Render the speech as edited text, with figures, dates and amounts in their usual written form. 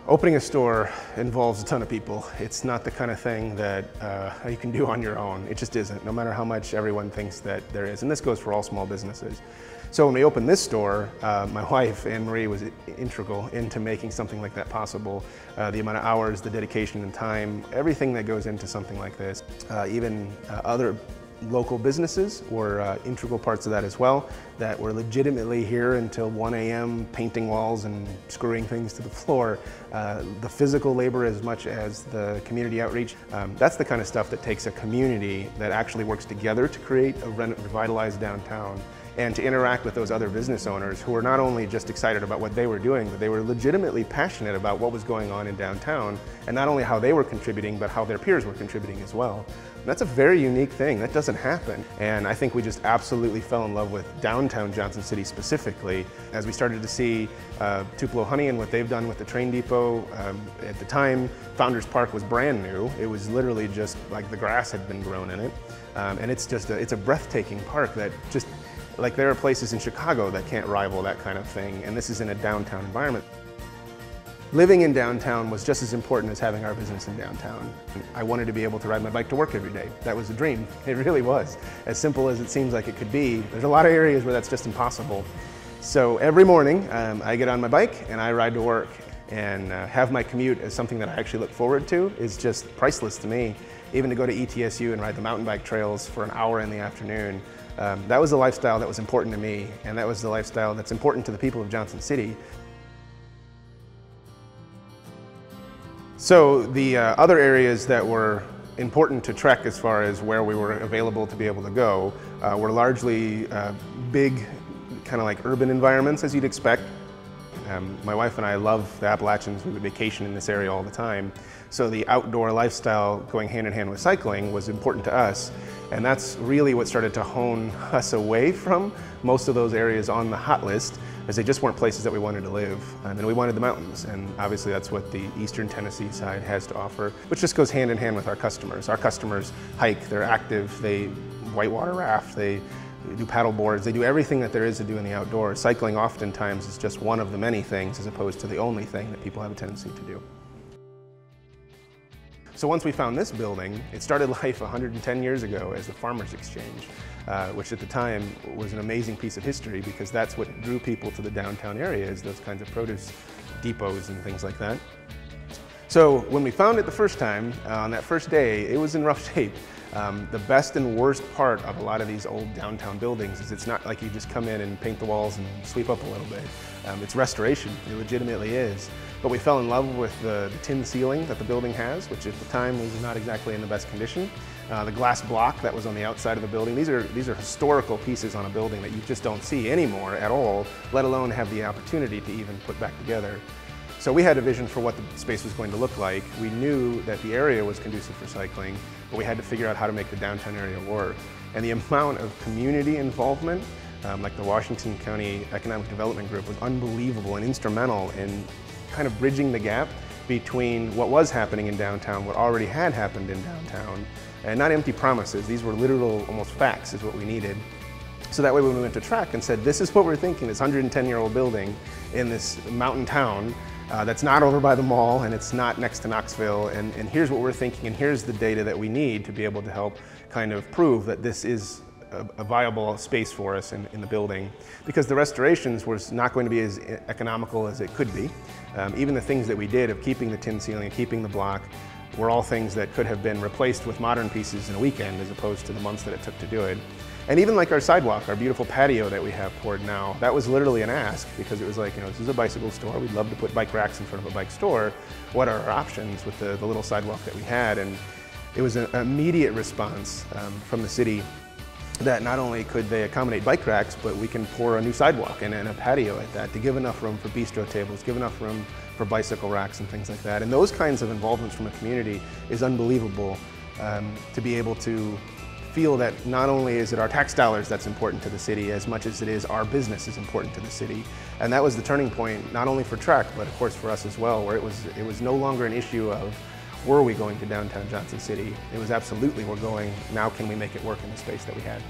Opening a store involves a ton of people. It's not the kind of thing that you can do on your own. It just isn't, no matter how much everyone thinks that there is. And this goes for all small businesses. So when we opened this store, my wife, Anne Marie, was integral into making something like that possible. The amount of hours, the dedication and time, everything that goes into something like this. Even other local businesses were integral parts of that as well, that were legitimately here until 1 a.m. painting walls and screwing things to the floor. The physical labor as much as the community outreach. That's the kind of stuff that takes a community that actually works together to create a revitalized downtown and to interact with those other business owners who were not only just excited about what they were doing, but they were legitimately passionate about what was going on in downtown, and not only how they were contributing, but how their peers were contributing as well. And that's a very unique thing. That doesn't happen. And I think we just absolutely fell in love with downtown Johnson City specifically as we started to see Tupelo Honey and what they've done with the train depot. At the time, Founders Park was brand new. It was literally just like the grass had been grown in it. And it's a breathtaking park that just, like, there are places in Chicago that can't rival that kind of thing, and this is in a downtown environment. Living in downtown was just as important as having our business in downtown. I wanted to be able to ride my bike to work every day. That was a dream. It really was. As simple as it seems like it could be, there's a lot of areas where that's just impossible. So every morning, I get on my bike and I ride to work, and have my commute as something that I actually look forward to is just priceless to me. Even to go to ETSU and ride the mountain bike trails for an hour in the afternoon. That was the lifestyle that was important to me, and that was the lifestyle that's important to the people of Johnson City. So the other areas that were important to Trek as far as where we were available to be able to go were largely big, kind of like urban environments, as you'd expect. My wife and I love the Appalachians. We would vacation in this area all the time. So the outdoor lifestyle going hand in hand with cycling was important to us. And that's really what started to hone us away from most of those areas on the hot list, as they just weren't places that we wanted to live. And we wanted the mountains, and obviously that's what the eastern Tennessee side has to offer, which just goes hand in hand with our customers. Our customers hike, they're active, they whitewater raft, they do paddle boards, they do everything that there is to do in the outdoors. Cycling oftentimes is just one of the many things as opposed to the only thing that people have a tendency to do. So once we found this building, it started life 110 years ago as the Farmers Exchange, which at the time was an amazing piece of history because that's what drew people to the downtown area, is those kinds of produce depots and things like that. So when we found it the first time, on that first day, it was in rough shape. The best and worst part of a lot of these old downtown buildings is it's not like you just come in and paint the walls and sweep up a little bit. It's restoration, it legitimately is. But we fell in love with the tin ceiling that the building has, which at the time was not exactly in the best condition. The glass block that was on the outside of the building, these are historical pieces on a building that you just don't see anymore at all, let alone have the opportunity to even put back together. So we had a vision for what the space was going to look like. We knew that the area was conducive for cycling, but we had to figure out how to make the downtown area work. And the amount of community involvement, like the Washington County Economic Development Group, was unbelievable and instrumental in kind of bridging the gap between what was happening in downtown, what already had happened in downtown, and not empty promises. These were literal, almost facts is what we needed. So that way when we went to Trek and said, this is what we're thinking, this 110-year-old building in this mountain town that's not over by the mall and it's not next to Knoxville, and here's what we're thinking, and here's the data that we need to be able to help kind of prove that this is a viable space for us in the building, because the restorations was not going to be as economical as it could be. Even the things that we did of keeping the tin ceiling and keeping the block were all things that could have been replaced with modern pieces in a weekend as opposed to the months that it took to do it. And even like our sidewalk, our beautiful patio that we have poured now, that was literally an ask, because it was like, this is a bicycle store, we'd love to put bike racks in front of a bike store. What are our options with the little sidewalk that we had? And it was an immediate response from the city that not only could they accommodate bike racks, but we can pour a new sidewalk and a patio at that to give enough room for bistro tables, give enough room for bicycle racks and things like that. And those kinds of involvements from a community is unbelievable, to be able to feel that not only is it our tax dollars that's important to the city as much as it is our business is important to the city. And that was the turning point, not only for Trek, but of course for us as well, where it was no longer an issue of were we going to downtown Johnson City. It was absolutely, we're going, now can we make it work in the space that we had.